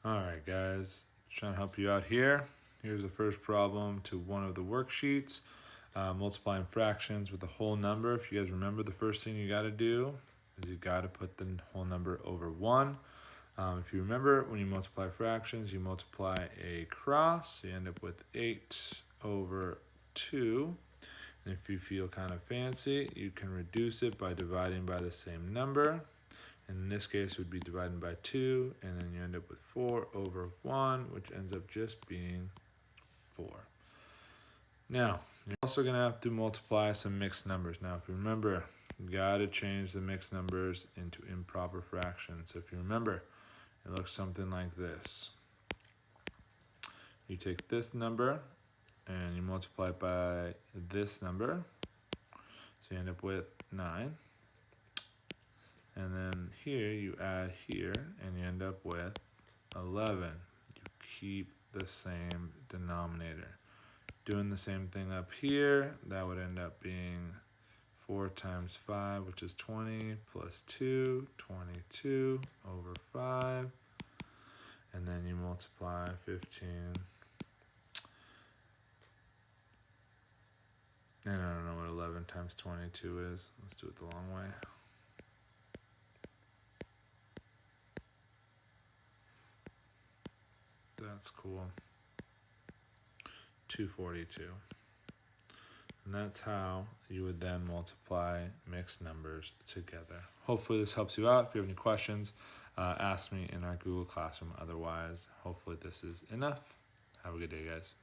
Alright guys, trying to help you out here. Here's the first problem to one of the worksheets. Multiplying fractions with a whole number. If you guys remember, the first thing you got to do is you got to put the whole number over 1. If you remember, when you multiply fractions, you multiply a cross, so you end up with 8 over 2. And if you feel kind of fancy, you can reduce it by dividing by the same number. In this case, it would be divided by 2, and then you end up with 4 over 1, which ends up just being 4. Now, you're also going to have to multiply some mixed numbers. Now, if you remember, you got to change the mixed numbers into improper fractions. So if you remember, it looks something like this. You take this number, and you multiply it by this number, so you end up with 9. And then here you add here and you end up with 11. You keep the same denominator. Doing the same thing up here, that would end up being 4 times 5, which is 20, plus 2, 22 over 5. And then you multiply 15. And I don't know what 11 times 22 is. Let's do it the long way. That's cool. 242. And that's how you would then multiply mixed numbers together. Hopefully this helps you out. If you have any questions, ask me in our Google Classroom. Otherwise, hopefully this is enough. Have a good day, guys.